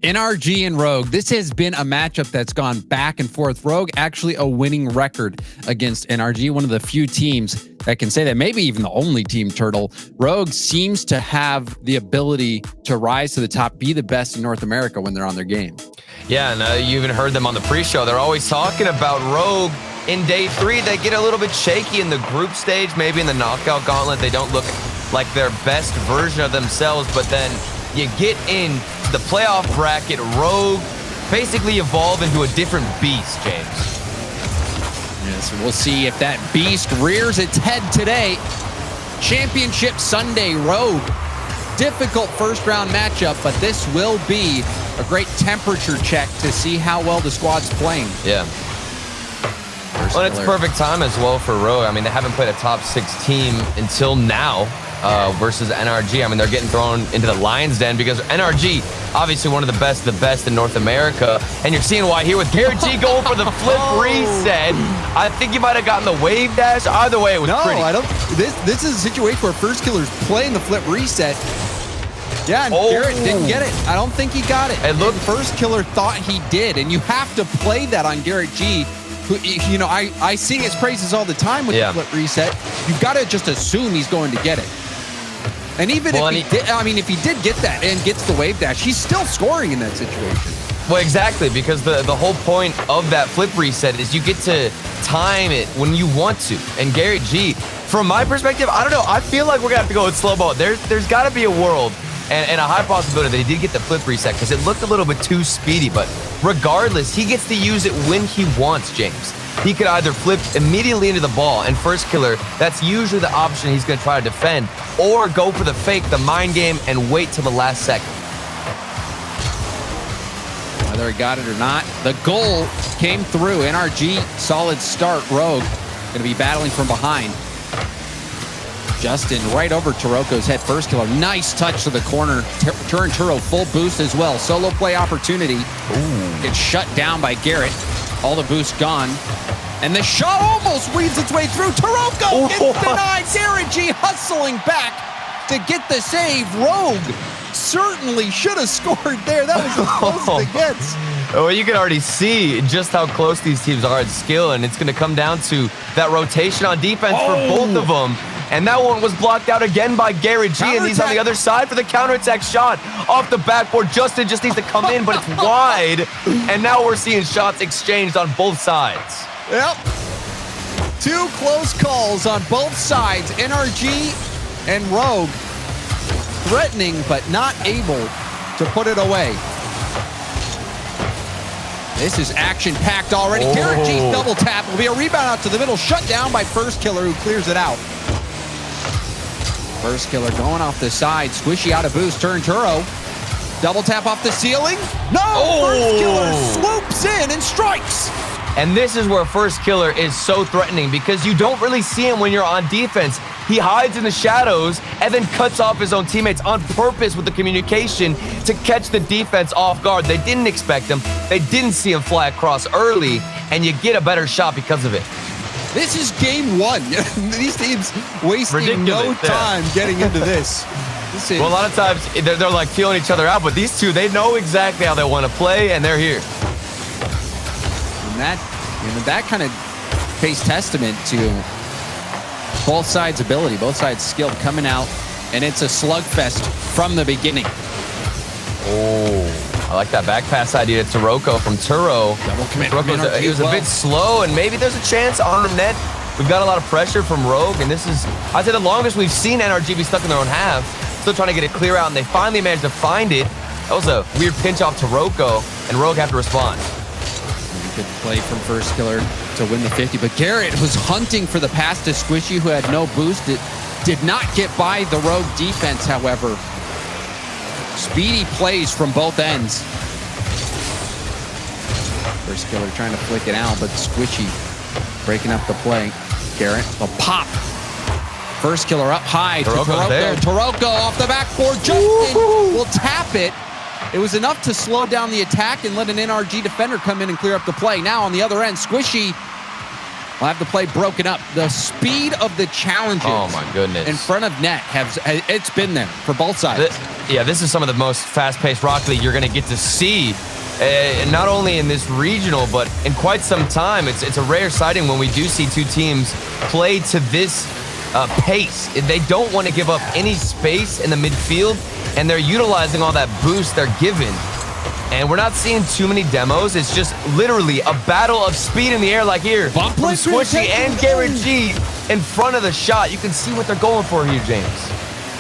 NRG and Rogue. This has been a matchup that's gone back and forth. Rogue actually a winning record against NRG, one of the few teams that can say that, maybe even the only team, Turtle. Rogue seems to have the ability to rise to the top, be the best in North America when they're on their game. Yeah, and you even heard them on the pre-show. They're always talking about Rogue. In day 3, they get a little bit shaky in the group stage, maybe in the knockout gauntlet. They don't look like their best version of themselves, but then you get into the playoff bracket, Rogue basically evolve into a different beast, James. Yes, we'll see if that beast rears its head today. Championship Sunday, Rogue. Difficult first-round matchup, but this will be a great temperature check to see how well the squad's playing. Yeah. Well, it's perfect time as well for Rogue. I mean, they haven't played a top 6 team until now versus NRG. I mean, they're getting thrown into the lion's den because NRG, obviously one of the best in North America. And you're seeing why here with Garrett G going for the flip reset. I think he might have gotten the wave dash. Either way, it was pretty. No, I don't. This is a situation where First Killer's playing the flip reset. Yeah, and Garrett didn't get it. I don't think he got it. It looked, First Killer thought he did, and you have to play that on Garrett G. Who, you know, I sing his praises all the time with the flip reset. You've got to just assume he's going to get it. And even if he did, I mean, if he did get that and gets the wave dash, he's still scoring in that situation. Well, exactly, because the whole point of that flip reset is you get to time it when you want to. And Garrett G, from my perspective, I don't know. I feel like we're going to have to go with slow-mo. There's got to be a world and a high possibility that he did get the flip reset because it looked a little bit too speedy. But regardless, he gets to use it when he wants, James. He could either flip immediately into the ball, and First Killer, that's usually the option he's going to try to defend, or go for the fake, the mind game, and wait till the last second. Whether he got it or not, the goal came through. NRG, solid start. Rogue going to be battling from behind. Justin right over Taroko's head. First Killer, nice touch to the corner. Turn Turo full boost as well. Solo play opportunity. Gets shut down by Garrett. All the boost gone. And the shot almost weaves its way through. Taroko gets denied. Garrett G hustling back to get the save. Rogue certainly should have scored there. That was as close as it gets. Well, you can already see just how close these teams are at skill, and it's going to come down to that rotation on defense for both of them. And that one was blocked out again by Garrett G, and he's on the other side for the counterattack shot off the backboard. Justin just needs to come in, but it's wide. And now we're seeing shots exchanged on both sides. Yep. 2 close calls on both sides. NRG and Rogue threatening, but not able to put it away. This is action-packed already. Garrett G's double tap will be a rebound out to the middle, shut down by First Killer, who clears it out. First Killer going off the side. Squishy out of boost. Turn Turo. Double tap off the ceiling. No! First Killer swoops in and strikes. And this is where First Killer is so threatening because you don't really see him when you're on defense. He hides in the shadows and then cuts off his own teammates on purpose with the communication to catch the defense off guard. They didn't expect him. They didn't see him fly across early, and you get a better shot because of it. This is game 1. These teams wasting no time getting into this. Well, a lot of times they're like feeling each other out, but these two, they know exactly how they want to play, and they're here. And that kind of pays testament to both sides' ability, both sides' skill coming out, and it's a slugfest from the beginning. I like that back pass idea to Taroko from Turo. Double commit. He was a bit slow, and maybe there's a chance on the net. We've got a lot of pressure from Rogue, and this is, I'd say, the longest we've seen NRG be stuck in their own half. Still trying to get it clear out, and they finally managed to find it. That was a weird pinch off Taroko, and Rogue have to respond. Good play from First Killer to win the 50, but Garrett was hunting for the pass to Squishy, who had no boost. It did not get by the Rogue defense, however. Speedy plays from both ends. First Killer trying to flick it out, but Squishy breaking up the play. Garrett, a pop. First Killer up high to Taroko. Taroko off the backboard. Justin will tap it. It was enough to slow down the attack and let an NRG defender come in and clear up the play. Now on the other end, Squishy will have the play broken up. The speed of the challenges Oh my goodness. in front of net it's been there for both sides. This is some of the most fast-paced Rocket League you're going to get to see, not only in this regional, but in quite some time. It's a rare sighting when we do see two teams play to this pace. They don't want to give up any space in the midfield, and they're utilizing all that boost they're given. And we're not seeing too many demos. It's just literally a battle of speed in the air, like here from Squishy and Garrett G in front of the shot. You can see what they're going for here, James.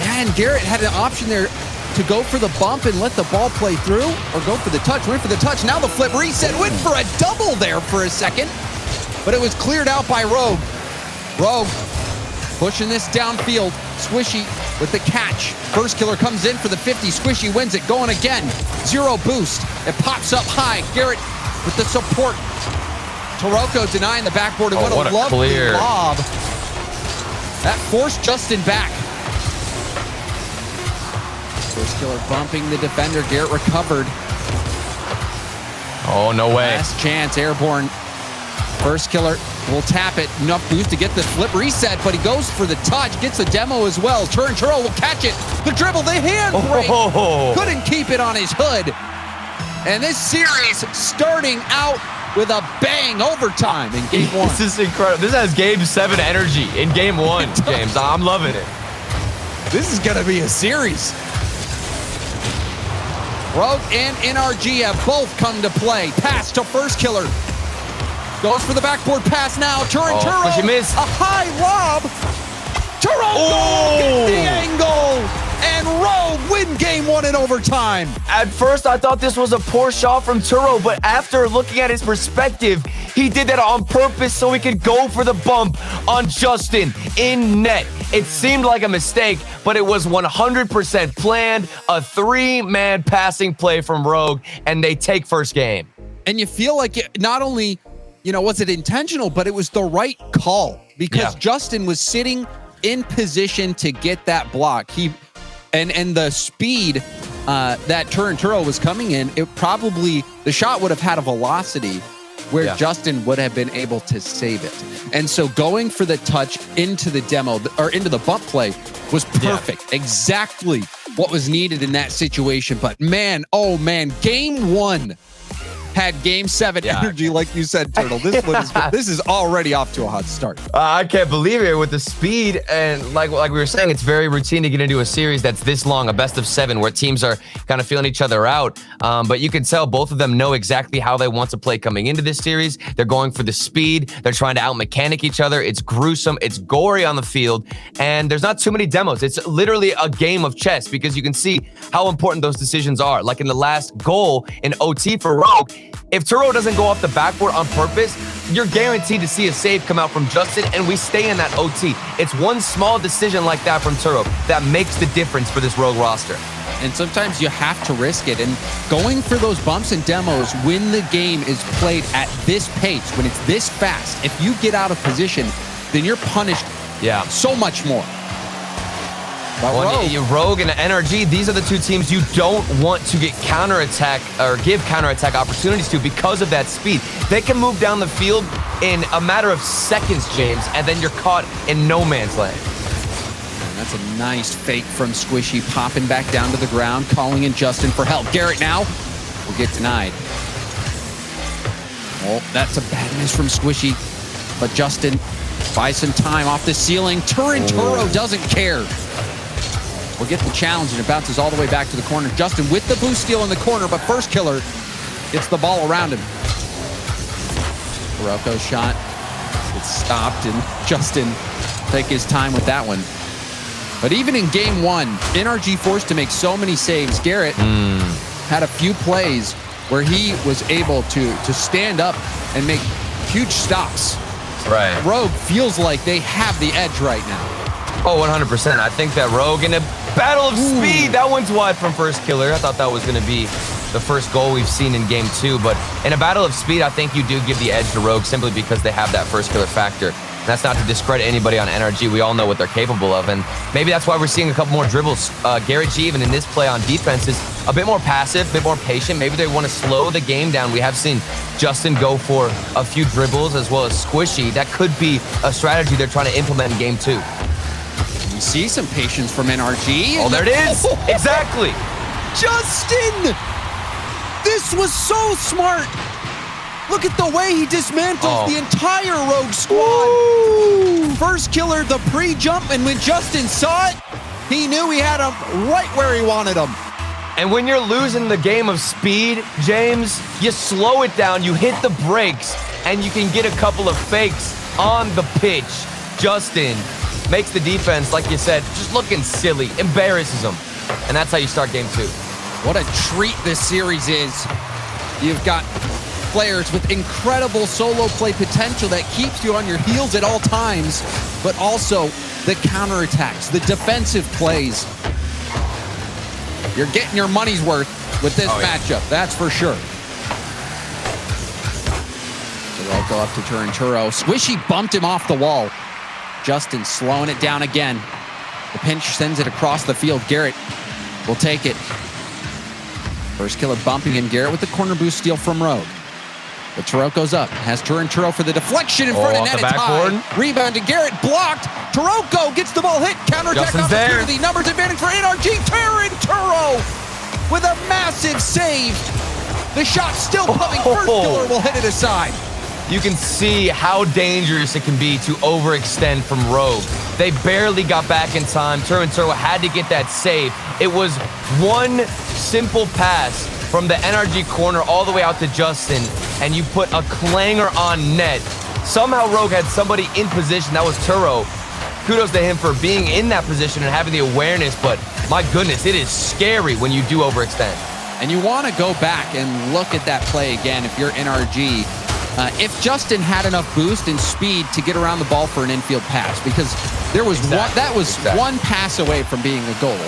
Yeah, and Garrett had an option there to go for the bump and let the ball play through, or go for the touch. Went for the touch. Now the flip reset. Went for a double there for a second, but it was cleared out by Rogue. Rogue pushing this downfield. Squishy with the catch. First killer comes in for the 50. Squishy wins it. Going again. Zero boost. It pops up high. Garrett with the support. Taroko denying the backboard. And what a lovely lob. That forced Justin back. First killer bumping the defender. Garrett recovered. Oh, no way. Last chance. Airborne. First killer will tap it. Enough boost to get the flip reset, but he goes for the touch. Gets a demo as well. Churro will catch it. The dribble, the hand break. Couldn't keep it on his hood. And this series starting out with a bang, overtime in game one. This is incredible. This has game 7 energy in game 1, James. I'm loving it. This is going to be a series. Rogue and NRG have both come to play. Pass to first killer. Goes for the backboard pass now. Churro. A high lob. Churro gets the angle. And Rogue win game 1 in overtime. At first, I thought this was a poor shot from Turo, but after looking at his perspective, he did that on purpose so he could go for the bump on Justin in net. It seemed like a mistake, but it was 100% planned. A 3-man passing play from Rogue, and they take first game. And you feel like it not only, was it intentional, but it was the right call because Justin was sitting in position to get that block. And the speed that Turinturo was coming in, the shot would have had a velocity where Justin would have been able to save it. And so going for the touch into the demo or into the bump play was perfect. Exactly what was needed in that situation. But man, oh man, game 1 had game 7 energy, like you said, Turtle. This is already off to a hot start. I can't believe it with the speed. And like we were saying, it's very routine to get into a series that's this long, a best of 7, where teams are kind of feeling each other out. But you can tell both of them know exactly how they want to play coming into this series. They're going for the speed. They're trying to out-mechanic each other. It's gruesome. It's gory on the field. And there's not too many demos. It's literally a game of chess because you can see how important those decisions are. Like in the last goal in OT for Rogue, if Turo doesn't go off the backboard on purpose, you're guaranteed to see a save come out from Justin, and we stay in that OT. It's one small decision like that from Turo that makes the difference for this Rogue roster. And sometimes you have to risk it. And going for those bumps and demos when the game is played at this pace, when it's this fast, if you get out of position, then you're punished so much more. Rogue and NRG, these are the two teams you don't want to get counterattack or give counterattack opportunities to because of that speed. They can move down the field in a matter of seconds, James, and then you're caught in no man's land. And that's a nice fake from Squishy, popping back down to the ground, calling in Justin for help. Garrett now will get denied. Oh, that's a bad miss from Squishy, but Justin buys some time off the ceiling. Turinturo doesn't care. We'll get the challenge, and it bounces all the way back to the corner. Justin with the boost steal in the corner, but first killer gets the ball around him. Rocco's shot gets stopped, and Justin take his time with that one. But even in game 1, NRG forced to make so many saves. Garrett had a few plays where he was able to stand up and make huge stops. Right. Rogue feels like they have the edge right now. Oh, 100%. I think that Rogue in a battle of speed, that one's wide from first killer. I thought that was going to be the first goal we've seen in game 2. But in a battle of speed, I think you do give the edge to Rogue simply because they have that first killer factor. And that's not to discredit anybody on NRG. We all know what they're capable of. And maybe that's why we're seeing a couple more dribbles. Garrett G, even in this play on defense, is a bit more passive, a bit more patient. Maybe they want to slow the game down. We have seen Justin go for a few dribbles as well as Squishy. That could be a strategy they're trying to implement in game 2. We see some patience from NRG. Oh, there it is. Exactly. Justin! This was so smart. Look at the way he dismantles the entire Rogue squad. Ooh. First killer, the pre-jump, and when Justin saw it, he knew he had him right where he wanted him. And when you're losing the game of speed, James, you slow it down, you hit the brakes, and you can get a couple of fakes on the pitch. Justin makes the defense, like you said, just looking silly, embarrasses them. And that's how you start game 2. What a treat this series is. You've got players with incredible solo play potential that keeps you on your heels at all times, but also the counterattacks, the defensive plays. You're getting your money's worth with this matchup, that's for sure. Sirocco up to Turinturo. Squishy bumped him off the wall. Justin slowing it down again. The pinch sends it across the field. Garrett will take it. First killer bumping in. Garrett with the corner boost steal from Rogue. But Tarocco's up. Has Turinturo for the deflection in front of net. It's high. Rebound to Garrett. Blocked. Tarocco gets the ball hit. Counterattack opportunity. Numbers advantage for NRG. Turinturo with a massive save. The shot still coming. First killer will hit it aside. You can see how dangerous it can be to overextend from Rogue. They barely got back in time. Turinturo had to get that save. It was one simple pass from the NRG corner all the way out to Justin, and you put a clanger on net. Somehow Rogue had somebody in position. That was Turo. Kudos to him for being in that position and having the awareness, but my goodness, it is scary when you do overextend. And you want to go back and look at that play again if you're NRG. If Justin had enough boost and speed to get around the ball for an infield pass, because there was one pass away from being a goal.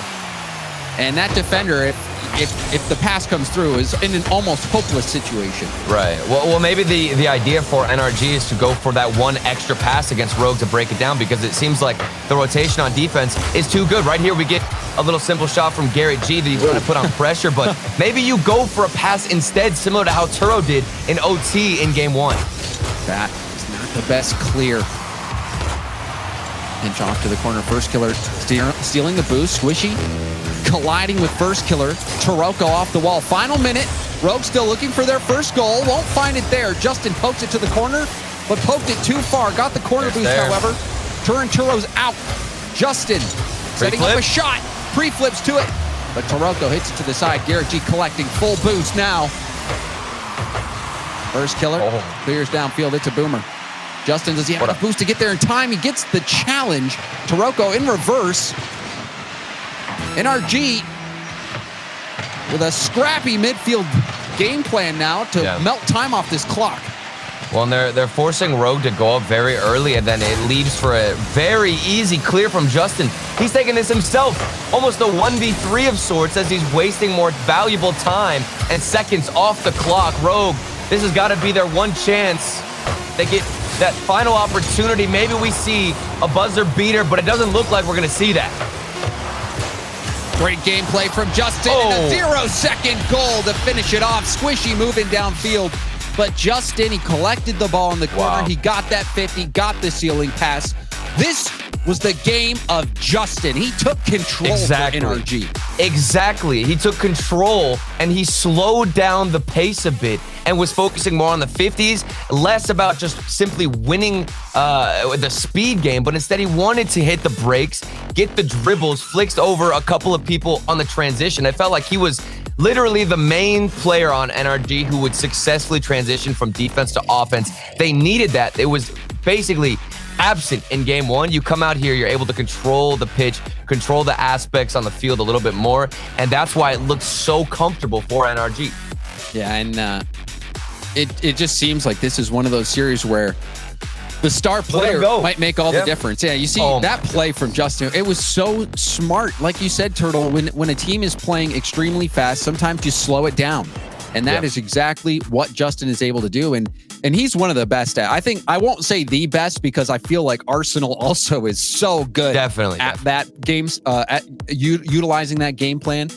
And that defender, if the pass comes through, is in an almost hopeless situation. Right. Well, maybe the idea for NRG is to go for that one extra pass against Rogue to break it down, because it seems like the rotation on defense is too good. Right here, we get a little simple shot from Garrett G that he's going to put on pressure, but maybe you go for a pass instead, similar to how Turo did in OT in game 1. That is not the best clear. Pinch off to the corner. First killer stealing the boost. Squishy colliding with first killer. Tarocco off the wall. Final minute. Rogue still looking for their first goal. Won't find it there. Justin pokes it to the corner, but poked it too far. Got the corner boost, however. Turinturo's out. Justin setting up a shot. Pre-flips to it, but Tarocco hits it to the side. Garrett G collecting full boost now. First killer clears downfield. It's a boomer. Justin, does he have enough boost to get there in time? He gets the challenge. Tarocco in reverse. NRG with a scrappy midfield game plan now to melt time off this clock. Well, and they're forcing Rogue to go up very early, and then it leaves for a very easy clear from Justin. He's taking this himself, almost a 1v3 of sorts, as he's wasting more valuable time and seconds off the clock. Rogue, this has got to be their one chance. They get that final opportunity. Maybe we see a buzzer beater, but it doesn't look like we're going to see that. Great gameplay from Justin and a 0-second goal to finish it off. Squishy moving downfield, but Justin, he collected the ball in the corner. He got that 50, got the ceiling pass. This was the game of Justin. He took control for NRG. Exactly. He took control and he slowed down the pace a bit and was focusing more on the 50s, less about just simply winning the speed game, but instead he wanted to hit the brakes, get the dribbles, flicks over a couple of people on the transition. I felt like he was literally the main player on NRG who would successfully transition from defense to offense. They needed that. It was basically absent in game 1. You come out here, you're able to control the pitch, control the aspects on the field a little bit more, and that's why it looks so comfortable for NRG. Yeah, and it just seems like this is one of those series where the star player might make all the difference. Yeah, you see that play from Justin. It was so smart. Like you said, Turtle, when a team is playing extremely fast, sometimes you slow it down. And that is exactly what Justin is able to do. And he's one of the best at, I think, I won't say the best, because I feel like Arsenal also is so good at that games, at utilizing that game plan.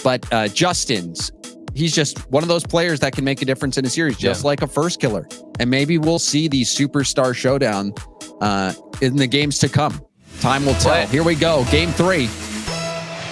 But Justin's, he's just one of those players that can make a difference in a series, just like a first killer. And maybe we'll see the superstar showdown in the games to come. Time will tell. Here we go, game 3.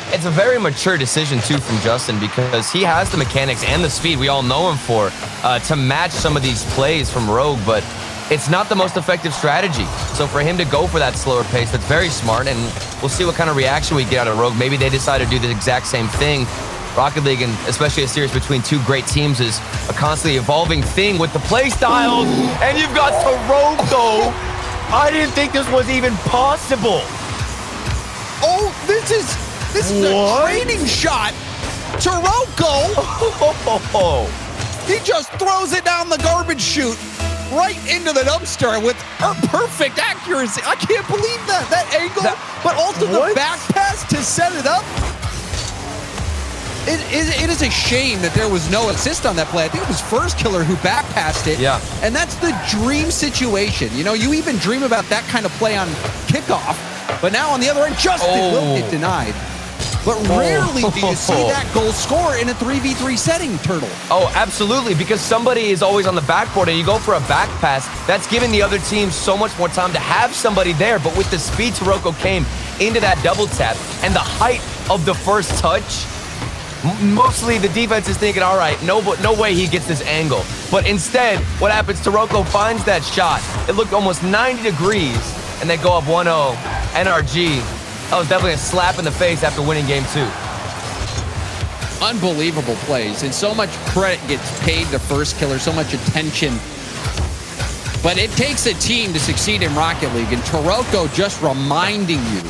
It's a very mature decision, too, from Justin, because he has the mechanics and the speed we all know him for to match some of these plays from Rogue, but it's not the most effective strategy. So for him to go for that slower pace, that's very smart, and we'll see what kind of reaction we get out of Rogue. Maybe they decide to do the exact same thing. Rocket League, and especially a series between two great teams, is a constantly evolving thing with the play styles, and you've got Toroko. I didn't think this was even possible. Oh, this is a training shot. Toroko. He just throws it down the garbage chute right into the dumpster with perfect accuracy. I can't believe that angle, but also the back pass to set it up. It is a shame that there was no assist on that play. I think it was First Killer who back passed it. Yeah. And that's the dream situation. You know, you even dream about that kind of play on kickoff, but now on the other end, Justin will get denied. But rarely do you see that goal score in a 3v3 setting, Turtle. Oh, absolutely, because somebody is always on the backboard and you go for a back pass. That's giving the other team so much more time to have somebody there. But with the speed Toroko came into that double tap and the height of the first touch, mostly the defense is thinking, all right, no way he gets this angle. But instead, what happens, Toroko finds that shot. It looked almost 90 degrees, and they go up 1-0. NRG. That was definitely a slap in the face after winning game 2. Unbelievable plays, and so much credit gets paid to First Killer, so much attention. But it takes a team to succeed in Rocket League, and Toroko just reminding you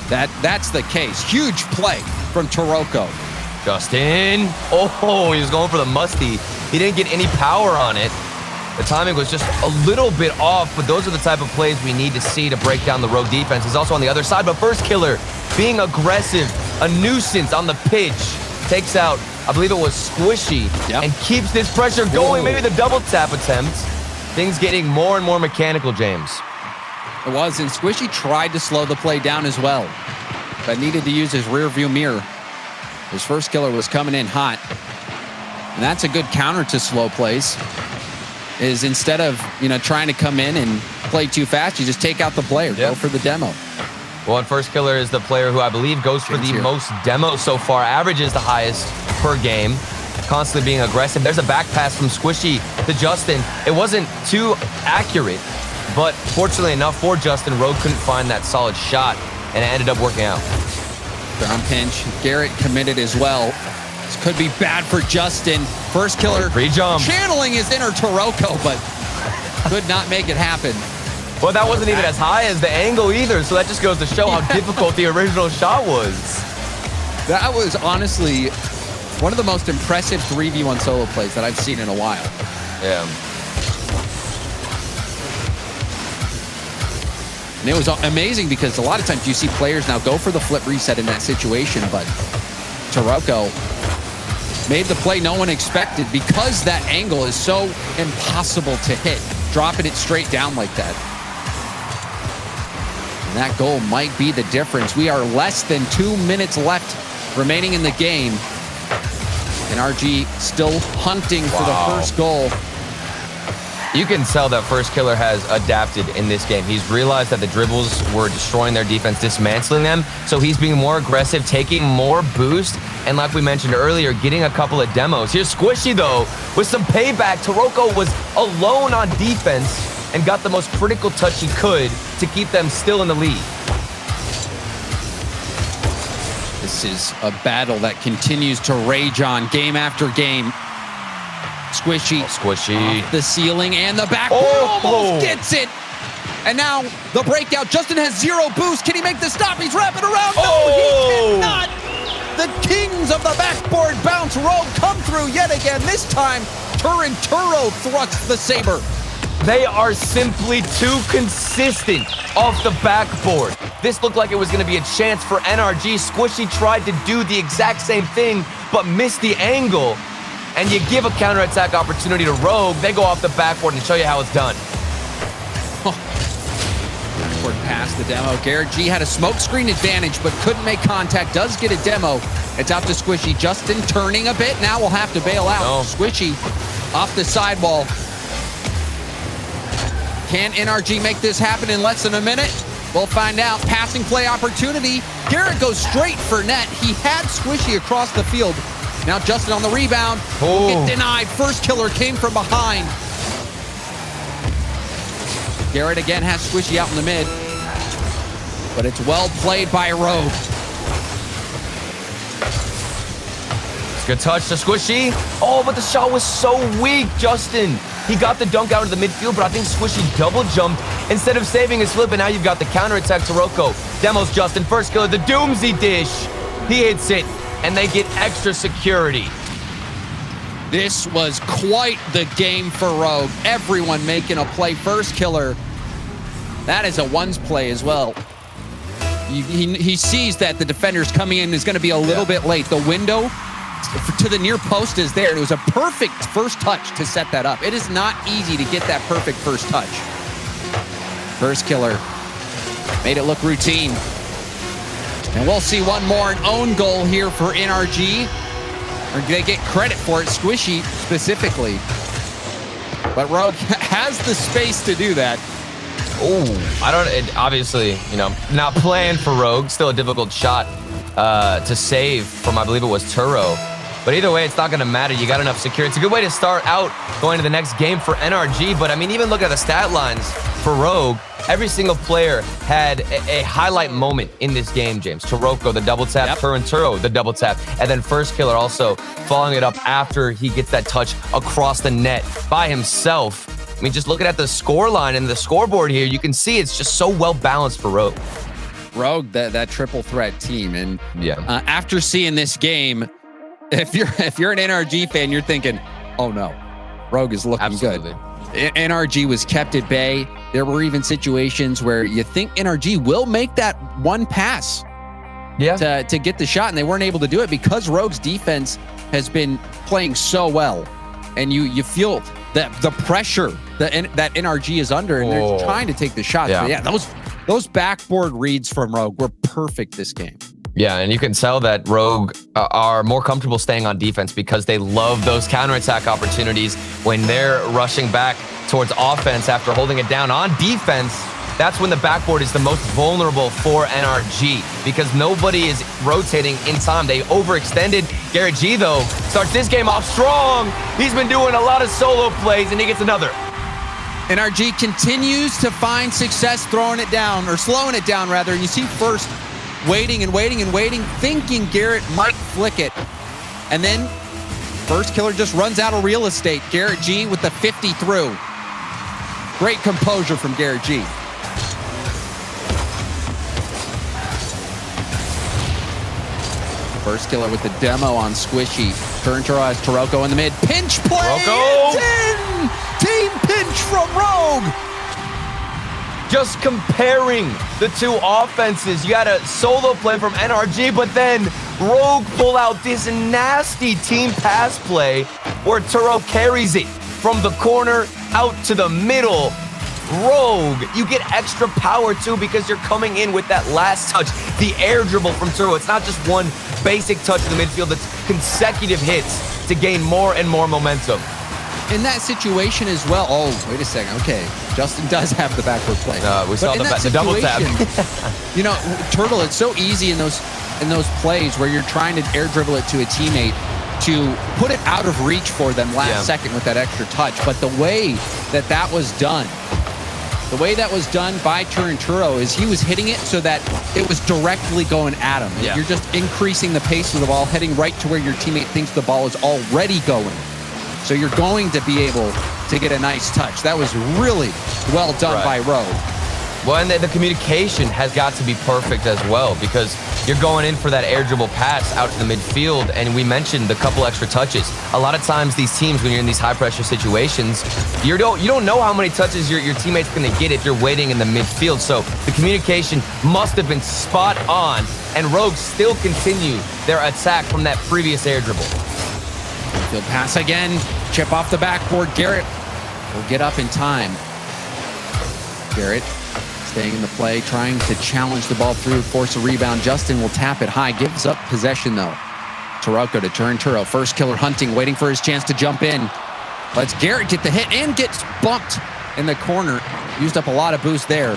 that's the case. Huge play from Toroko. Justin. Oh, he was going for the musty. He didn't get any power on it. The timing was just a little bit off, but those are the type of plays we need to see to break down the Rogue defense. He's also on the other side, but First Killer being aggressive, a nuisance on the pitch, takes out, I believe it was Squishy, and keeps this pressure going. Maybe the double tap attempt. Things getting more and more mechanical, James. It was, and Squishy tried to slow the play down as well, but needed to use his rear view mirror. His First Killer was coming in hot, and that's a good counter to slow plays. Is instead of trying to come in and play too fast, you just take out the player, go for the demo. Well, and First Killer is the player who I believe goes for the most demos so far, averages the highest per game, constantly being aggressive. There's a back pass from Squishy to Justin. It wasn't too accurate, but fortunately enough for Justin, Rogue couldn't find that solid shot, and it ended up working out. Ground pinch. Garrett committed as well. This could be bad for Justin. First Killer pre-jump, channeling his inner Toroko, but could not make it happen. Well, that wasn't even as high as the angle either, so that just goes to show how difficult the original shot was. That was honestly one of the most impressive 3v1 solo plays that I've seen in a while. Yeah. And it was amazing because a lot of times you see players now go for the flip reset in that situation, but Toroko made the play no one expected because that angle is so impossible to hit, dropping it straight down like that. And that goal might be the difference. We are less than 2 minutes left remaining in the game. NRG still hunting for the first goal. You can tell that First Killer has adapted in this game. He's realized that the dribbles were destroying their defense, dismantling them. So he's being more aggressive, taking more boost, and like we mentioned earlier, getting a couple of demos. Here's Squishy, though, with some payback. Toroko was alone on defense and got the most critical touch he could to keep them still in the lead. This is a battle that continues to rage on game after game. Squishy, off the ceiling and the backboard, almost gets it. And now the breakout. Justin has 0 boost. Can he make the stop? He's wrapping around. No, he cannot. The kings of the backboard bounce Rogue come through yet again. This time, Turinturo thrusts the saber. They are simply too consistent off the backboard. This looked like it was going to be a chance for NRG. Squishy tried to do the exact same thing, but missed the angle. And you give a counterattack opportunity to Rogue, they go off the backboard and show you how it's done. backboard pass, the demo. Garrett G had a smokescreen advantage, but couldn't make contact. Does get a demo. It's out to Squishy. Justin turning a bit. Now we'll have to bail out. No. Squishy off the sidewall. Can NRG make this happen in less than a minute? We'll find out. Passing play opportunity. Garrett goes straight for net. He had Squishy across the field. Now Justin on the rebound. Get denied. First killer came from behind. Garrett again has Squishy out in the mid. But it's well played by Rogue. Good touch to Squishy. Oh, but the shot was so weak, Justin. He got the dunk out of the midfield, but I think Squishy double jumped instead of saving his flip, and now you've got the counterattack to Rocco. Demos Justin, first killer, the Doomsy dish. He hits it, and they get extra security. This was quite the game for Rogue. Everyone making a play. First killer. That is a ones play as well. He sees that the defender's coming in is going to be a little bit late. The window to the near post is there. It was a perfect first touch to set that up. It is not easy to get that perfect first touch. First killer made it look routine. And we'll see one more, an own goal here for NRG. Or do they get credit for it, Squishy specifically? But Rogue has the space to do that. Obviously, not planned for Rogue. Still a difficult shot to save from, I believe it was Turo. But either way, it's not going to matter. You got enough security. It's a good way to start out going to the next game for NRG. But I mean, even look at the stat lines for Rogue. Every single player had a highlight moment in this game, James. Taroko, the double tap. Turo, the double tap. And then first killer also following it up after he gets that touch across the net by himself. I mean, just looking at the score line and the scoreboard here, you can see it's just so well balanced for Rogue. Rogue, that triple threat team. And after seeing this game, if you're an NRG fan, you're thinking, oh no, Rogue is looking good. NRG was kept at bay. There were even situations where you think NRG will make that one pass to get the shot, and they weren't able to do it because Rogue's defense has been playing so well. And you feel that the pressure that NRG is under, and they're trying to take the shots. Yeah, those backboard reads from Rogue were perfect this game. Yeah, and you can tell that Rogue are more comfortable staying on defense because they love those counterattack opportunities when they're rushing back towards offense after holding it down on defense. That's when the backboard is the most vulnerable for NRG because nobody is rotating in time. They overextended. Garrett G, though, starts this game off strong. He's been doing a lot of solo plays, and he gets another. NRG continues to find success throwing it down, or slowing it down, rather. And you see first waiting and waiting and waiting, thinking Garrett might flick it. And then first killer just runs out of real estate. Garrett G with the 50 through. Great composure from Garrett G. First killer with the demo on Squishy. Turn to eyes, Taroko in the mid. Pinch play! Team pinch from Rogue! Just comparing the two offenses. You got a solo play from NRG, but then Rogue pull out this nasty team pass play where Turo carries it from the corner out to the middle. Rogue, you get extra power too because you're coming in with that last touch, the air dribble from Turo. It's not just one basic touch in the midfield, it's consecutive hits to gain more and more momentum. In that situation as well. Oh, wait a second. Okay, Justin does have the backward play. We saw the double tap. Turtle, it's so easy in those plays where you're trying to air dribble it to a teammate to put it out of reach for them last second with that extra touch. But the way that was done, by Turo is he was hitting it so that it was directly going at him. You're just increasing the pace of the ball, heading right to where your teammate thinks the ball is already going. So you're going to be able to get a nice touch. That was really well done by Rogue. Well, and the communication has got to be perfect as well because you're going in for that air dribble pass out to the midfield, and we mentioned the couple extra touches. A lot of times these teams, when you're in these high-pressure situations, you don't know how many touches your teammate's going to get if you're waiting in the midfield. So the communication must have been spot on, and Rogue still continue their attack from that previous air dribble. Field pass again. Chip off the backboard. Garrett will get up in time. Garrett Staying in the play, trying to challenge the ball through, force a rebound. Justin will tap it high, gives up possession though. Taroko to turn Turo. First killer hunting, waiting for his chance to jump in. Lets Garrett get the hit and gets bumped in the corner. Used up a lot of boost there.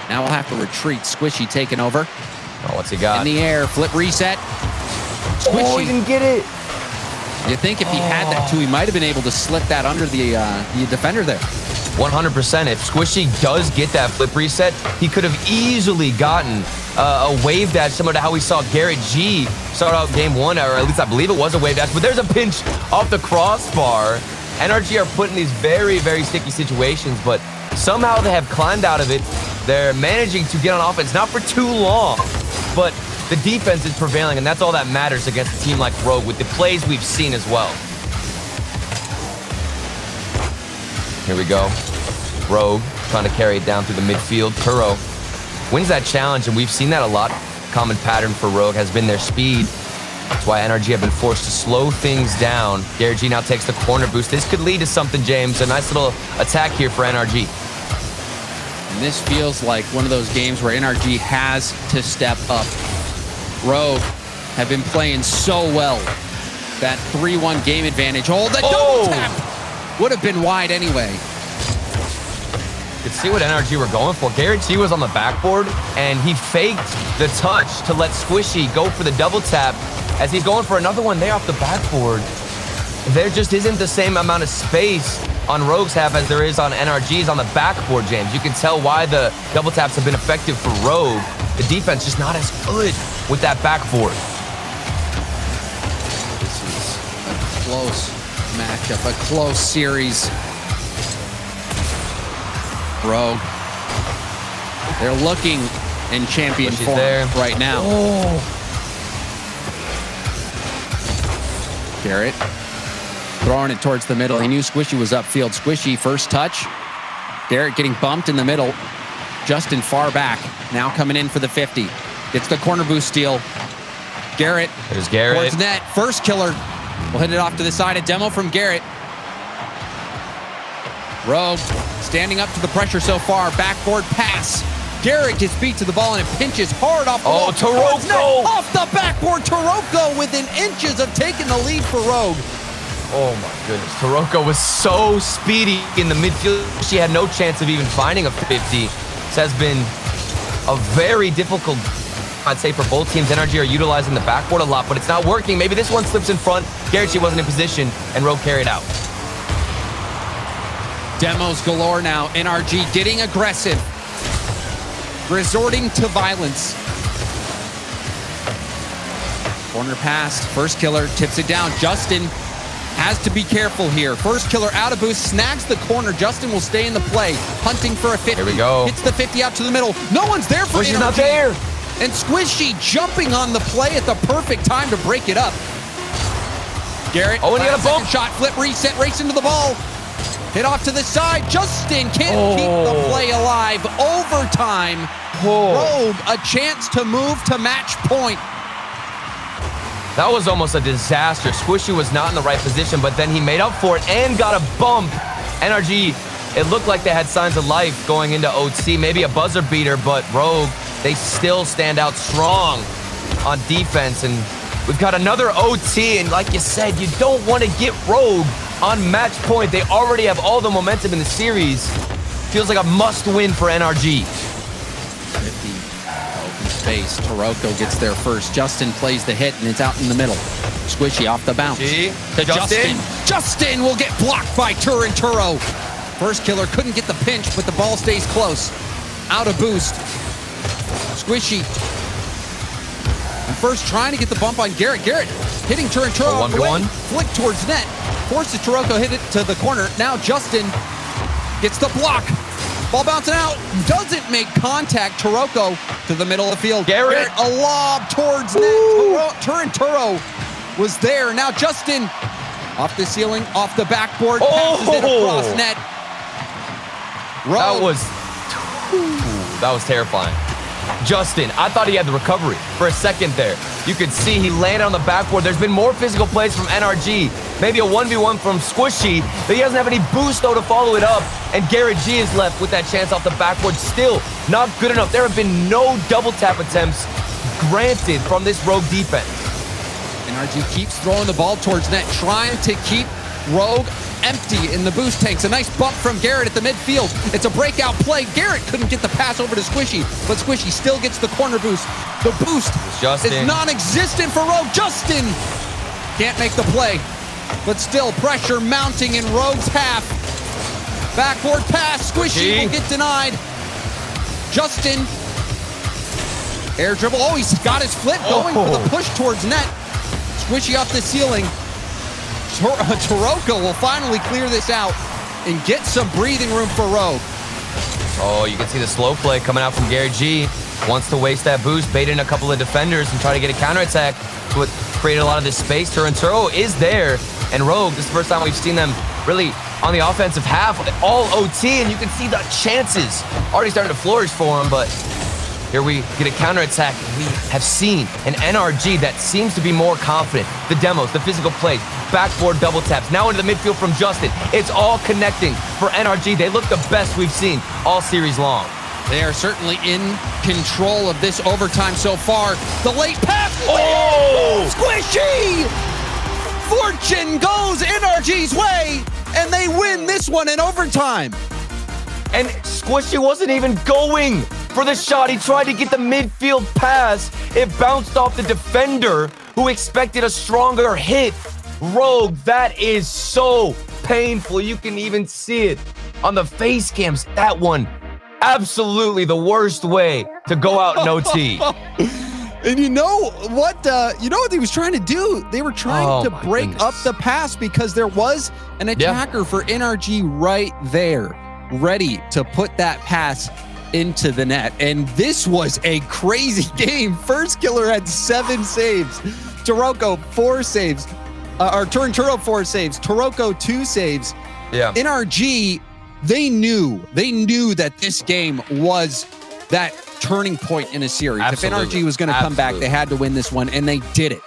Now we'll have to retreat. Squishy taking over. Oh, what's he got? In the air, flip reset. Squishy. Oh, he didn't get it. You think if he had that too, he might have been able to slip that under the defender there. 100%. If Squishy does get that flip reset, he could have easily gotten a wave dash similar to how we saw Garrett G start out game one, or at least I believe it was a wave dash, but there's a pinch off the crossbar. NRG are put in these very, very sticky situations, but somehow they have climbed out of it. They're managing to get on offense, not for too long, but the defense is prevailing, and that's all that matters against a team like Rogue with the plays we've seen as well. Here we go. Rogue trying to carry it down through the midfield. Turo wins that challenge, and we've seen that a lot. Common pattern for Rogue has been their speed. That's why NRG have been forced to slow things down. Garrett G now takes the corner boost. This could lead to something, James. A nice little attack here for NRG. And this feels like one of those games where NRG has to step up. Rogue have been playing so well. That 3-1 game advantage. Oh, the double tap would have been wide anyway. You could see what NRG were going for. Garrett G was on the backboard, and he faked the touch to let Squishy go for the double tap as he's going for another one there off the backboard. There just isn't the same amount of space on Rogue's half as there is on NRG's on the backboard, James. You can tell why the double taps have been effective for Rogue. The defense just not as good with that backboard. This is a close matchup, a close series. Rogue, they're looking in champion form right now. Garrett throwing it towards the middle. He knew Squishy was upfield. Squishy, first touch. Garrett getting bumped in the middle. Justin far back. Now coming in for the 50. Gets the corner boost steal. Garrett. There's Garrett. Towards net. First killer. We'll hit it off to the side. A demo from Garrett. Rogue standing up to the pressure so far. Backboard pass. Garrett gets beat to the ball and it pinches hard off the wall. Taroko! Off the backboard. Taroko within inches of taking the lead for Rogue. Oh my goodness. Taroko was so speedy in the midfield. She had no chance of even finding a 50. This has been a very difficult, I'd say, for both teams. NRG are utilizing the backboard a lot, but it's not working. Maybe this one slips in front. Garrett G wasn't in position, and Rogue carried out. Demos galore now. NRG getting aggressive. Resorting to violence. Corner pass. First killer tips it down. Justin has to be careful here. First killer out of boost, snags the corner. Justin will stay in the play, hunting for a 50. Here we go. Hits the 50 out to the middle. No one's there for Squishy's not there. And Squishy jumping on the play at the perfect time to break it up. Garrett, and he got a bump. shot, flip, reset, race into the ball. Hit off to the side. Justin can't keep the play alive. Overtime. Rogue, a chance to move to match point. That was almost a disaster. Squishy was not in the right position, but then he made up for it and got a bump. NRG, it looked like they had signs of life going into OT. Maybe a buzzer beater, but Rogue, they still stand out strong on defense. And we've got another OT, and like you said, you don't want to get Rogue on match point. They already have all the momentum in the series. Feels like a must-win for NRG. 50. Open space. Taroko gets there first. Justin plays the hit, and it's out in the middle. Squishy off the bounce. To Justin. Justin will get blocked by Turo. First killer couldn't get the pinch, but the ball stays close. Out of boost. Squishy. And first trying to get the bump on Garrett. Garrett hitting Turo off the way. Flick towards net. Forces Taroko, hit it to the corner. Now Justin gets the block. Ball bouncing out. Doesn't make contact. Taroko to the middle of the field. Garrett. A lob towards net. Turo was there. Now Justin off the ceiling, off the backboard. Passes it across net. That was terrifying. Justin, I thought he had the recovery for a second there. You could see he landed on the backboard. There's been more physical plays from NRG. Maybe a 1v1 from Squishy, but he doesn't have any boost, though, to follow it up. And Garrett G is left with that chance off the backboard. Still not good enough. There have been no double tap attempts granted from this Rogue defense. NRG keeps throwing the ball towards net, trying to keep Rogue empty in the boost tanks. A nice bump from Garrett at the midfield. It's a breakout play. Garrett couldn't get the pass over to Squishy, but Squishy still gets the corner boost. The boost is non-existent for Rogue. Justin can't make the play, but still pressure mounting in Rogue's half. Backboard pass. Squishy will get denied. Justin, air dribble. Oh, he's got his flip going for the push towards net. Squishy off the ceiling. Toroko will finally clear this out and get some breathing room for Rogue. Oh, you can see the slow play coming out from Garrett G. Wants to waste that boost, bait in a couple of defenders and try to get a counterattack. What created a lot of this space. Turinturo is there, and Rogue, this is the first time we've seen them really on the offensive half, all OT, and you can see the chances already starting to flourish for him, but here we get a counterattack. We have seen an NRG that seems to be more confident. The demos, the physical plays, backboard double taps, now into the midfield from Justin. It's all connecting for NRG. They look the best we've seen all series long. They are certainly in control of this overtime so far. The late pass. Oh! Squishy! Fortune goes NRG's way, and they win this one in overtime. And Squishy wasn't even going for the shot. He tried to get the midfield pass. It bounced off the defender who expected a stronger hit. Rogue, that is so painful. You can even see it on the face cams. That one, absolutely the worst way to go out in OT. And you know what he was trying to do? They were trying to break up the pass because there was an attacker for NRG right there, ready to put that pass into the net. And this was a crazy game. First Killer had 7 saves. Toroko 4 saves. Turinturo 4 saves. Toroko 2 saves. Yeah. NRG, they knew that this game was that turning point in a series. Absolutely. If NRG was going to come back, they had to win this one, and they did it.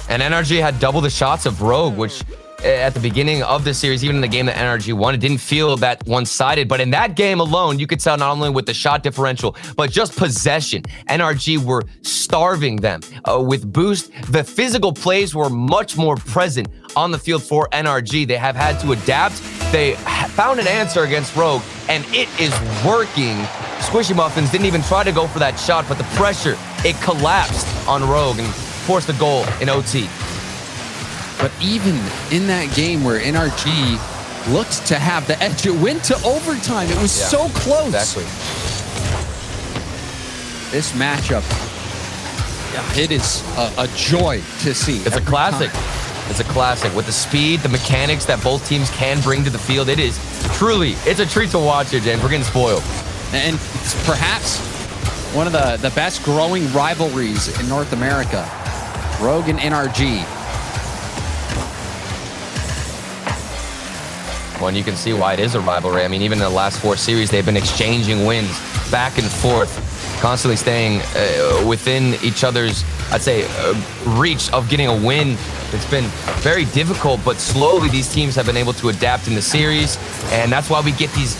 And NRG had double the shots of Rogue, which at the beginning of the series, even in the game that NRG won, it didn't feel that one-sided. But in that game alone, you could tell not only with the shot differential, but just possession. NRG were starving them with boost. The physical plays were much more present on the field for NRG. They have had to adapt. They found an answer against Rogue, and it is working. Squishy Muffins didn't even try to go for that shot, but the pressure, it collapsed on Rogue and forced a goal in OT. But even in that game where NRG looked to have the edge, it went to overtime. It was so close. Exactly. This matchup, it is a joy to see. It's a classic. It's a classic with the speed, the mechanics that both teams can bring to the field. It is truly, it's a treat to watch it, James. We're getting spoiled. And it's perhaps one of the best growing rivalries in North America. Rogue and NRG. Well, and you can see why it is a rivalry. I mean, even in the last 4 series, they've been exchanging wins back and forth, constantly staying within each other's, I'd say, reach of getting a win. It's been very difficult, but slowly these teams have been able to adapt in the series, and that's why we get these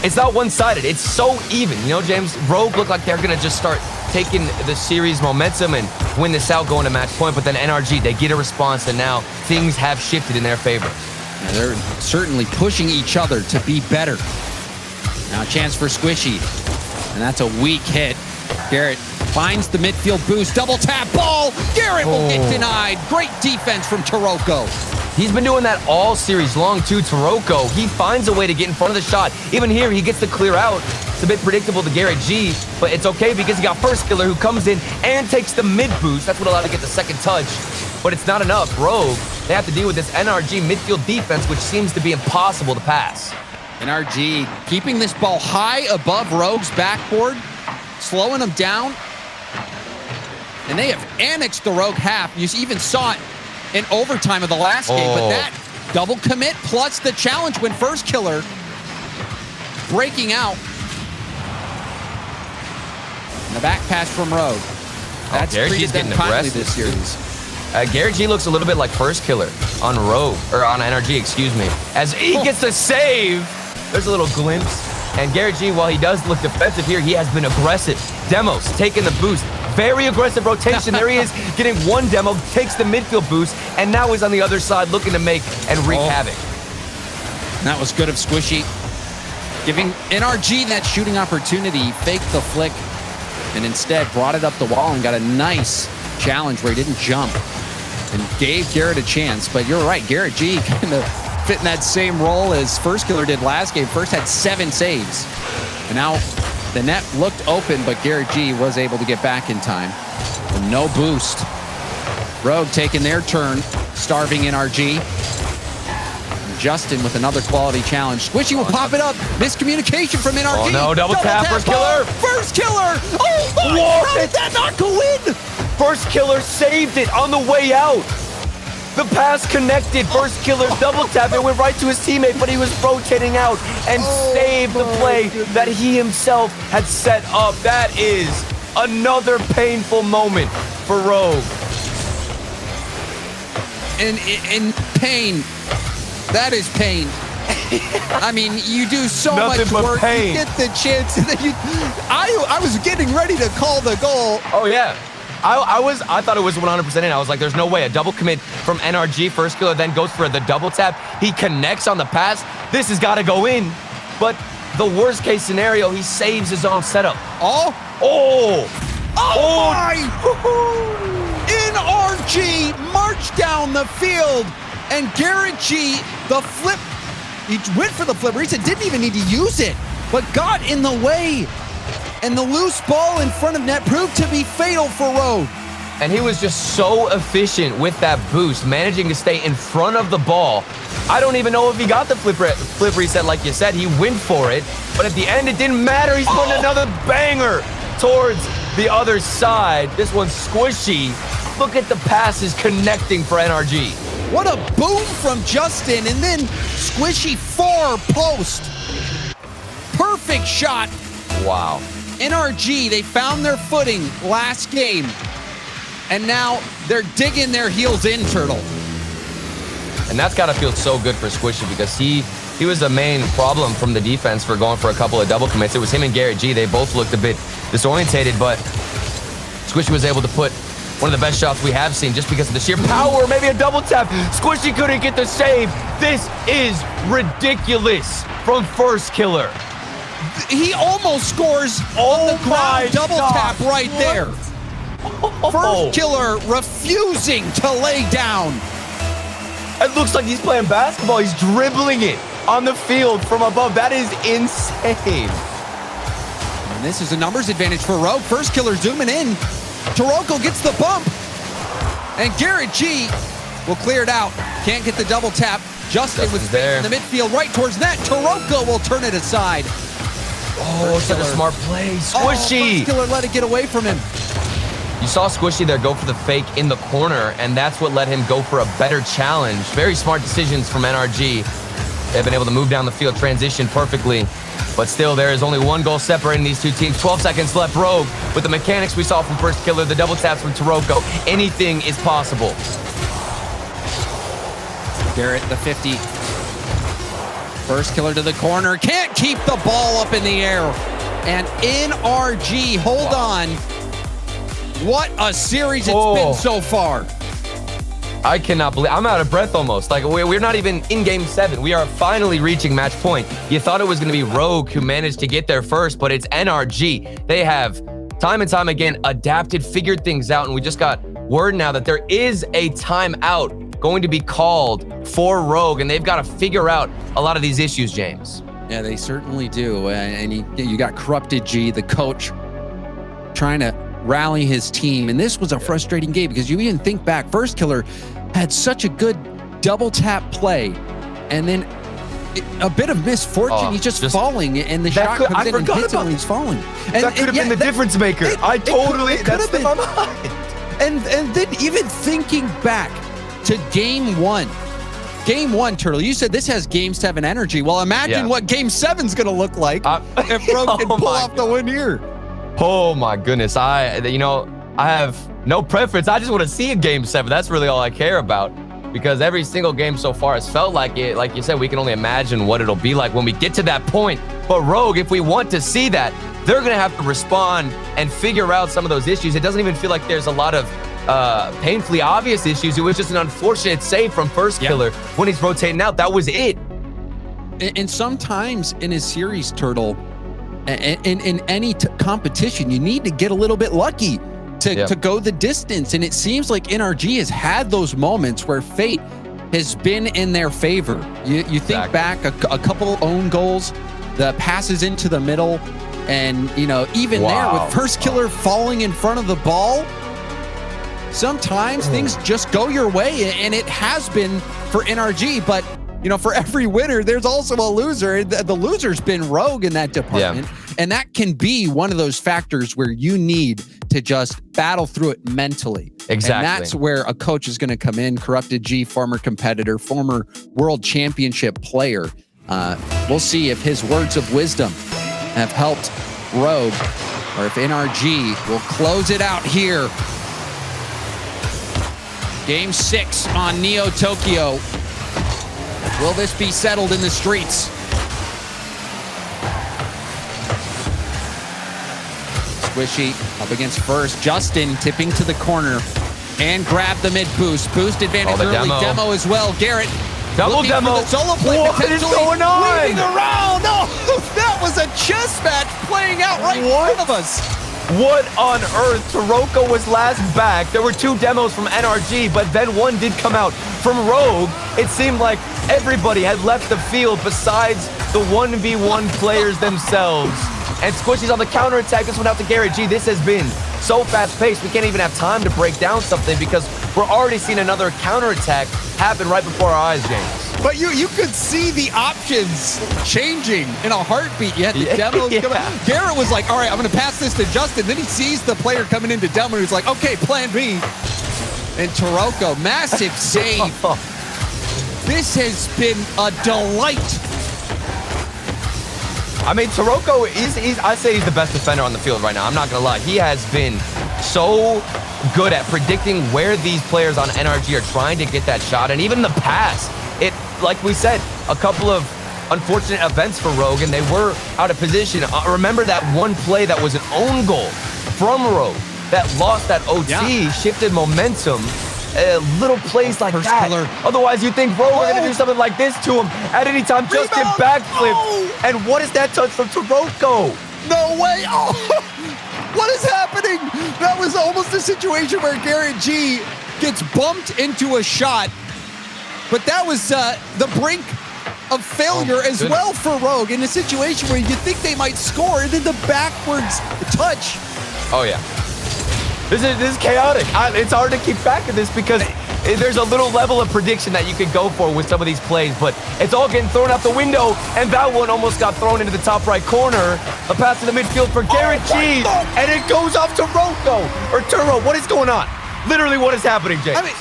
it's not one-sided. It's so even. You know, James, Rogue looked like they're going to just start taking the series momentum and win this out going to match point, but then NRG, they get a response, and now things have shifted in their favor. And they're certainly pushing each other to be better. Now a chance for Squishy, and that's a weak hit. Garrett finds the midfield boost, double tap ball. Garrett will get denied. Great defense from Toroko. He's been doing that all series long too, Toroko. He finds a way to get in front of the shot. Even here, he gets to clear out. It's a bit predictable to Garrett G, but it's okay because he got First Killer who comes in and takes the mid boost. That's what allowed him to get the second touch, but it's not enough. Rogue, they have to deal with this NRG midfield defense, which seems to be impossible to pass. NRG keeping this ball high above Rogue's backboard, slowing him down. And they have annexed the Rogue half. You even saw it in overtime of the last game, but that double commit plus the challenge when First Killer breaking out. The back pass from Rogue. That's Garrett treated them kindly this series. Garrett G looks a little bit like First Killer on Rogue, or on NRG, excuse me. As he gets the save, there's a little glimpse. And Garrett G, while he does look defensive here, he has been aggressive. Demos taking the boost. Very aggressive rotation. There he is getting one demo, takes the midfield boost, and now he's on the other side looking to make and wreak havoc. That was good of Squishy. Giving NRG that shooting opportunity, faked the flick, and instead brought it up the wall and got a nice challenge where he didn't jump and gave Garrett a chance. But you're right, Garrett G kind of fit in that same role as First Killer did last game. First had 7 saves. And now the net looked open, but Garrett G was able to get back in time. And no boost. Rogue taking their turn, starving NRG. Justin with another quality challenge. Squishy will pop it up. Miscommunication from NRG. Oh no, double tap, First Killer. First Killer. Oh my, how did that not go in? First Killer saved it on the way out. The pass connected. First Killer double tap. It went right to his teammate, but he was rotating out and saved the play that he himself had set up. That is another painful moment for Rogue. In pain. That is pain. I mean, you do so much work. Pain. You get the chance. That I was getting ready to call the goal. Oh yeah. I thought it was 100% in. I was like, there's no way. A double commit from NRG. First Killer then goes for the double tap. He connects on the pass. This has got to go in. But the worst case scenario, he saves his own setup. Oh my! NRG marched down the field, and Garrett G, the flip, he went for the flipper. He said didn't even need to use it, but got in the way. And the loose ball in front of net proved to be fatal for Rogue. And he was just so efficient with that boost, managing to stay in front of the ball. I don't even know if he got the flip reset like you said. He went for it, but at the end, it didn't matter. He's putting another banger towards the other side. This one's Squishy. Look at the passes connecting for NRG. What a boom from Justin, and then Squishy far post. Perfect shot. Wow. NRG, they found their footing last game, and now they're digging their heels in, Turtle. And that's got to feel so good for Squishy, because he was the main problem from the defense for going for a couple of double commits. It was him and Garrett G. They both looked a bit disorientated, but Squishy was able to put one of the best shots we have seen just because of the sheer power. Maybe a double tap. Squishy couldn't get the save. This is ridiculous from First Killer. He almost scores on the ground double tap right there. First Killer refusing to lay down. It looks like he's playing basketball. He's dribbling it on the field from above. That is insane. And this is a numbers advantage for Rogue. First Killer zooming in. Taroko gets the bump. And Garrett G will clear it out. Can't get the double tap. Justin was there in the midfield right towards net. Taroko will turn it aside. Oh, such a smart play. Squishy. First Killer let it get away from him. You saw Squishy there go for the fake in the corner, and that's what let him go for a better challenge. Very smart decisions from NRG. They've been able to move down the field, transition perfectly. But still, there is only one goal separating these two teams. 12 seconds left. Rogue, with the mechanics we saw from First Killer, the double taps from Taroko, anything is possible. Garrett, the 50. First Killer to the corner. Can't keep the ball up in the air. And NRG, hold on. What a series it's been so far. I cannot believe, I'm out of breath almost. Like, we're not even in game 7. We are finally reaching match point. You thought it was going to be Rogue who managed to get there first, but it's NRG. They have time and time again adapted, figured things out, and we just got word now that there is a timeout going to be called for Rogue, and they've got to figure out a lot of these issues, James. Yeah, they certainly do. And you got Corrupted G, the coach, trying to rally his team. And this was a frustrating game because you even think back, First Killer had such a good double tap play, and then a bit of misfortune. He's just falling, and the shot comes in and hits him when he's falling. And that could have been the difference maker. That's in my mind. And then even thinking back to game 1. Game 1, Turtle, you said this has game 7 energy. Well, imagine what game 7's going to look like if Rogue can pull off the win here. Oh my goodness. I have no preference. I just want to see a game 7. That's really all I care about, because every single game so far has felt like it. Like you said, we can only imagine what it'll be like when we get to that point. But Rogue, if we want to see that, they're going to have to respond and figure out some of those issues. It doesn't even feel like there's a lot of painfully obvious issues. It was just an unfortunate save from First Killer when he's rotating out. That was it. And sometimes in a series, Turtle, in any competition, you need to get a little bit lucky to go the distance. And it seems like NRG has had those moments where fate has been in their favor. You think back a couple own goals, the passes into the middle, and even there with First Killer falling in front of the ball, sometimes things just go your way, and it has been for NRG. But for every winner, there's also a loser. The loser's been Rogue in that department. And that can be one of those factors where you need to just battle through it mentally. Exactly. And that's where a coach is going to come in. Corrupted G, former competitor, former world championship player. We'll see if his words of wisdom have helped Rogue, or if NRG will close it out here. Game 6 on Neo Tokyo. Will this be settled in the streets? Squishy up against first. Justin tipping to the corner and grab the mid boost. Boost advantage early. Demo as well. Garrett double demo. For the solo play. What is going on? Weaving around. No, that was a chess match playing out right in front of us. What on earth? Taroko was last back. There were 2 demos from NRG, but then one did come out from Rogue. It seemed like everybody had left the field besides the 1v1 players themselves. And Squishy's on the counterattack. This one out to Garrett G. This has been so fast-paced, we can't even have time to break down something because we're already seeing another counterattack happen right before our eyes, James. But you could see the options changing in a heartbeat. You had the demos coming. Garrett was like, all right, I'm going to pass this to Justin. Then he sees the player coming into demo, and he's like, okay, plan B. And Taroko, massive save. This has been a delight. I mean, Taroko, I say he's the best defender on the field right now. I'm not going to lie. He has been so good at predicting where these players on NRG are trying to get that shot. And even the pass, like we said, a couple of unfortunate events for Rogue, and they were out of position. Remember that one play that was an own goal from Rogue that lost that OT, shifted momentum. Little plays like that. Otherwise, you think Rogue are going to do something like this to him at any time. Just get backflip. And what is that touch from Taroko? No way. Oh, what is happening? That was almost a situation where Garrett G gets bumped into a shot. But that was the brink of failure as well for Rogue in a situation where you think they might score, and then the backwards touch. Oh, yeah. This is chaotic. It's hard to keep track of this because there's a little level of prediction that you could go for with some of these plays, but it's all getting thrown out the window, and that one almost got thrown into the top right corner. A pass to the midfield for Garrett G, and it goes off to Roko, or Turo. What is going on? Literally, what is happening, Jay? I mean,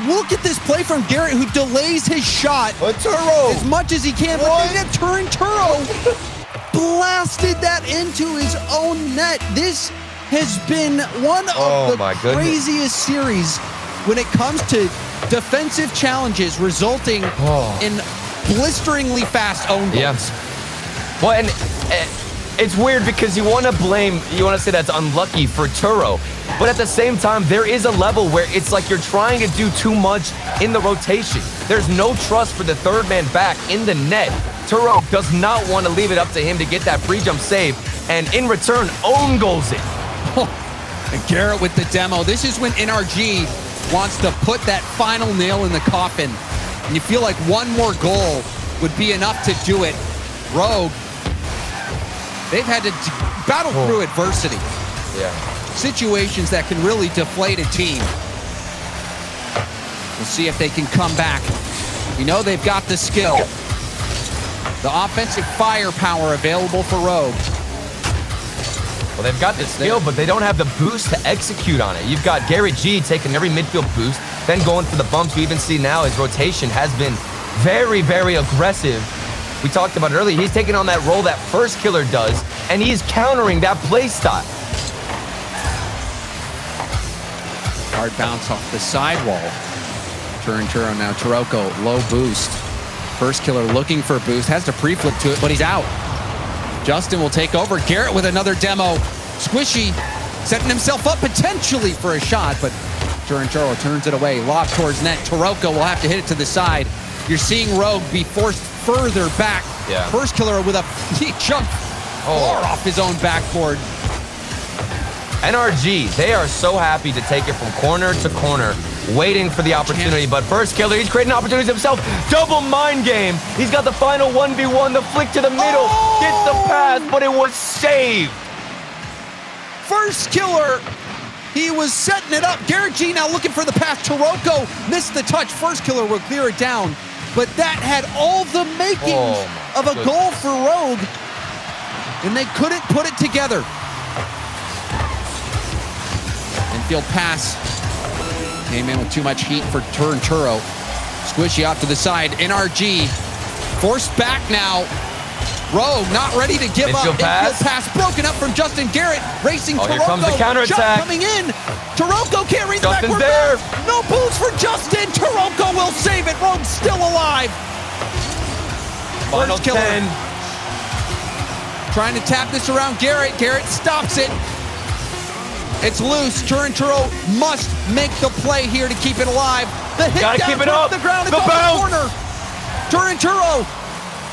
look at this play from Garrett, who delays his shot as much as he can. But then Turo blasted that into his own net. This has been one of the craziest series when it comes to defensive challenges resulting in blisteringly fast own goals. Well, and it's weird because you want to say that's unlucky for Turo, but at the same time, there is a level where it's like you're trying to do too much in the rotation. There's no trust for the third man back in the net. Turo does not want to leave it up to him to get that pre-jump save, and in return, own goals it. And Garrett with the demo. This is when NRG wants to put that final nail in the coffin. And you feel like one more goal would be enough to do it. Rogue, they've had to battle through adversity. Situations that can really deflate a team. We'll see if they can come back. We know they've got the skill. The offensive firepower available for Rogue. Well, they've got the skill, but they don't have the boost to execute on it. You've got Garrett G taking every midfield boost, then going for the bumps. You even see now his rotation has been very, very aggressive. We talked about it earlier. He's taking on that role that First Killer does, and he's countering that play style. Hard bounce off the sidewall. Turn now. Taroko, low boost. First Killer looking for a boost. Has to pre-flip to it, but he's out. Justin will take over. Garrett with another demo. Squishy setting himself up potentially for a shot, but Turinturo turns it away. Lob towards net. Taroko will have to hit it to the side. You're seeing Rogue be forced further back. Yeah. First Killer with he jumped far off his own backboard. NRG, they are so happy to take it from corner to corner, waiting for the opportunity. But First Killer, he's creating opportunities himself. Double mind game. He's got the final 1v1, the flick to the middle. Gets the pass, but it was saved. First Killer, he was setting it up. Garrett G now looking for the pass. Taroko missed the touch. First Killer will clear it down. But that had all the makings of a goal for Rogue, and they couldn't put it together. Infield pass came in with too much heat for Turinturo. Squishy off to the side. NRG forced back now. Rogue not ready to give up. Infield pass broken up from Justin Garrett. Racing Taroko. Here comes the counterattack. Coming in. Taroko can't read the backward there. pass. No boost for Justin. Taroko will save it. Rogue's still alive. Final 10. Trying to tap this around Garrett. Garrett stops it. It's loose. Turinturo must make the play here to keep it alive. The hit Gotta down keep it up. The ground. The bounce. Corner. Turinturo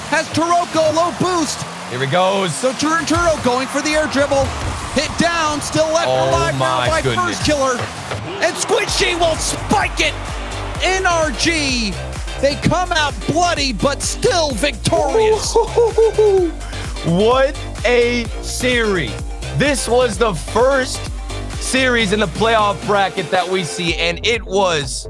has Taroko low boost. Here he goes. So Turinturo going for the air dribble. Hit down. Still left alive now by First Killer. And Squishy will spike it. NRG. They come out bloody, but still victorious. What a series. This was the first series in the playoff bracket that we see, and it was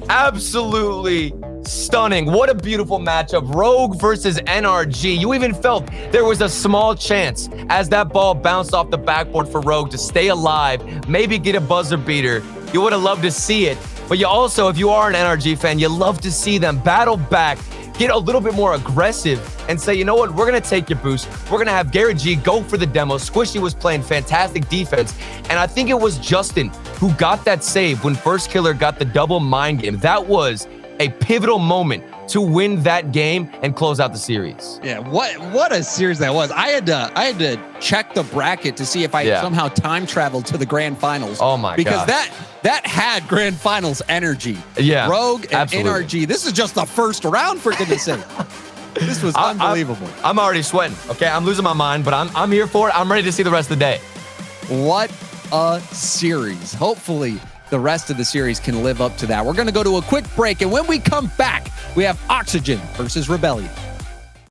absolutely stunning. What a beautiful matchup. Rogue versus NRG. You even felt there was a small chance as that ball bounced off the backboard for Rogue to stay alive, maybe get a buzzer beater. You would have loved to see it. But you also, if you are an NRG fan, you love to see them battle back, get a little bit more aggressive, and say, you know what, we're going to take your boost. We're going to have Garrett G go for the demo. Squishy was playing fantastic defense. And I think it was Justin who got that save when First Killer got the double mind game. That was a pivotal moment to win that game and close out the series. Yeah, what a series that was. I had to check the bracket to see if I somehow time traveled to the grand finals. Oh my god. Because that had grand finals energy. Yeah. Rogue and NRG. This is just the first round, for goodness sake. This was unbelievable. I'm already sweating. Okay, I'm losing my mind, but I'm here for it. I'm ready to see the rest of the day. What a series. Hopefully the rest of the series can live up to that. We're going to go to a quick break, and when we come back, we have Oxygen versus Rebellion.